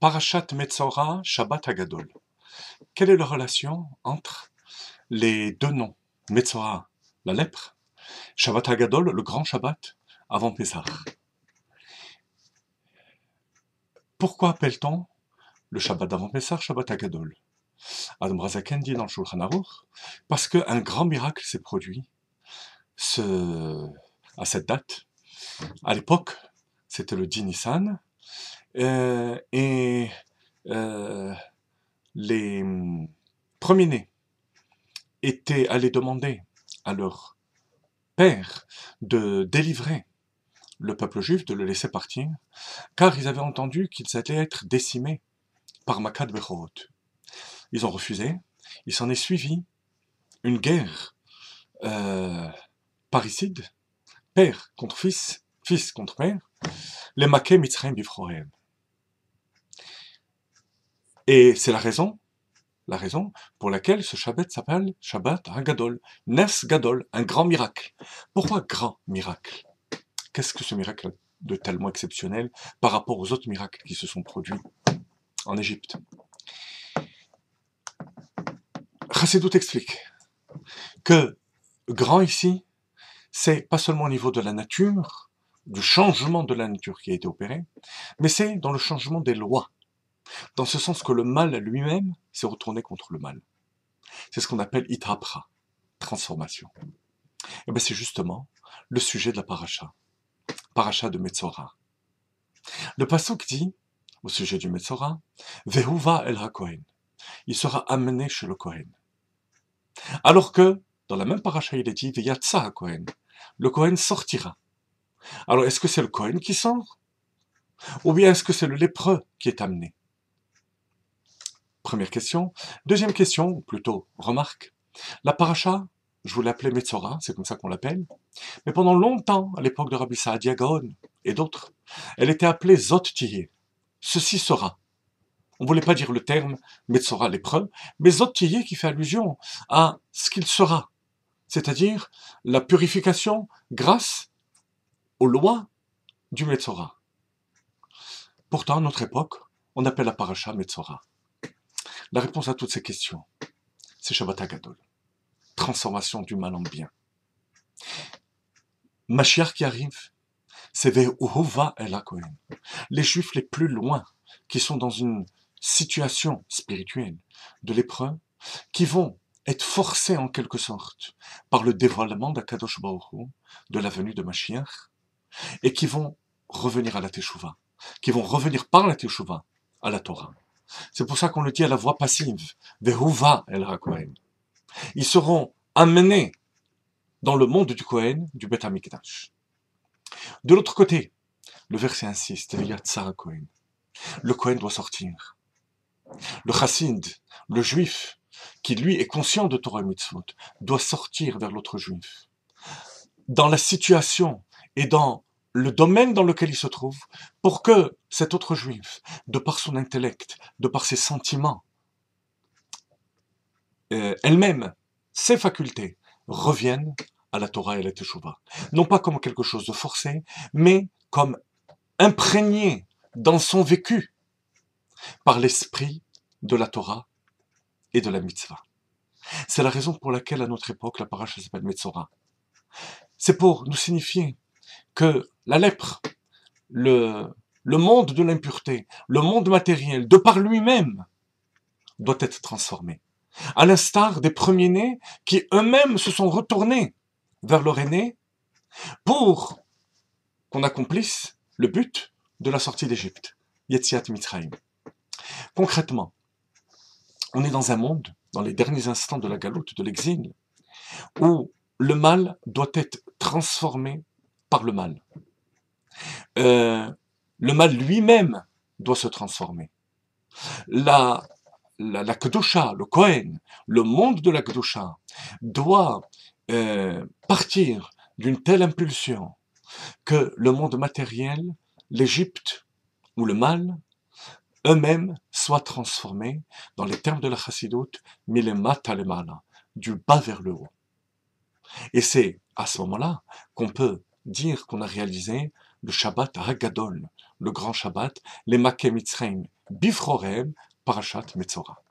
Parashat Metzora, Shabbat Hagadol. Quelle est la relation entre les deux noms? Metzora, la lèpre, Shabbat Hagadol, le grand Shabbat, avant Pessah. Pourquoi appelle-t-on le Shabbat d'avant Pessah Shabbat Hagadol? Adam Brazaken dit dans le Shulchan Aruch, parce qu'un grand miracle s'est produit à cette date. À l'époque, c'était le 10 Nissan, et les premiers-nés étaient allés demander à leur père de délivrer le peuple juif, de le laisser partir, car ils avaient entendu qu'ils allaient être décimés par Makat Bechorot. Ils ont refusé. Il s'en est suivi une guerre parricide, père contre fils, fils contre père, les Maké Mitzrayim Bifrohem. Et c'est la raison pour laquelle ce Shabbat s'appelle Shabbat Hagadol, Nes Gadol, un grand miracle. Pourquoi grand miracle? Qu'est-ce que ce miracle de tellement exceptionnel par rapport aux autres miracles qui se sont produits en Égypte? Chassidut explique que grand ici, c'est pas seulement au niveau de la nature, du changement de la nature qui a été opéré, mais c'est dans le changement des lois. Dans ce sens que le mal lui-même s'est retourné contre le mal. C'est ce qu'on appelle Itrapra, transformation. Et bien c'est justement le sujet de la paracha de Metzora. Le pasuk dit, au sujet du Metzora, Vehuva el ha-Kohen, il sera amené chez le Kohen. Alors que, dans la même paracha, il est dit, Veyatsa ha-Kohen, le Kohen sortira. Alors est-ce que c'est le Kohen qui sort? Ou bien est-ce que c'est le lépreux qui est amené? Première question. Deuxième question, ou plutôt remarque, la paracha, je vous l'appelais Metzora, c'est comme ça qu'on l'appelle, mais pendant longtemps, à l'époque de Rabbi Saadia Gaon et d'autres, elle était appelée Zot Tihye, ceci sera. On ne voulait pas dire le terme Metzora lépreux, mais Zot Tihye qui fait allusion à ce qu'il sera, c'est-à-dire la purification grâce aux lois du Metzora. Pourtant, à notre époque, on appelle la paracha Metzora. La réponse à toutes ces questions, c'est Shabbat Hagadol. Transformation du mal en bien. Mashiach qui arrive, c'est Ve'uhuva el ha-Kohen. Les juifs les plus loin, qui sont dans une situation spirituelle de lépreux, qui vont être forcés en quelque sorte par le dévoilement d'Akadosh Baruch Hu, de la venue de Mashiach, et qui vont revenir à la Teshuvah, qui vont revenir par la Teshuvah à la Torah. C'est pour ça qu'on le dit à la voix passive, Vehuva el ha-Kohen. Ils seront amenés dans le monde du Kohen, du Beth HaMikdash. De l'autre côté, le verset insiste, Veyatsa ha-Kohen. Le Kohen doit sortir. Le chassid, le juif, qui lui est conscient de Torah et Mitzvot, doit sortir vers l'autre juif. Dans la situation et dans le domaine dans lequel il se trouve, pour que cet autre juif, de par son intellect, de par ses sentiments, elle-même, ses facultés, reviennent à la Torah et à la Teshuvah. Non pas comme quelque chose de forcé, mais comme imprégné dans son vécu par l'esprit de la Torah et de la mitzvah. C'est la raison pour laquelle, à notre époque, la paracha s'appelle Metzora. C'est pour nous signifier que la lèpre, le monde de l'impureté, le monde matériel, de par lui-même, doit être transformé. À l'instar des premiers-nés qui eux-mêmes se sont retournés vers leur aîné pour qu'on accomplisse le but de la sortie d'Égypte, Yetziat Mitzrayim. Concrètement, on est dans un monde, dans les derniers instants de la galoute, de l'exil, où le mal doit être transformé par le mal. Le mal lui-même doit se transformer. La Kedusha, le Kohen, le monde de la Kedusha, doit partir d'une telle impulsion que le monde matériel, l'Égypte ou le mal, eux-mêmes soient transformés, dans les termes de la Chassidut, milemata lemala, du bas vers le haut. Et c'est à ce moment-là qu'on peut dire qu'on a réalisé le Shabbat Hagadol, le grand Shabbat, les Makkeh Mitzrayim, Bifrorem, Parashat Metzora.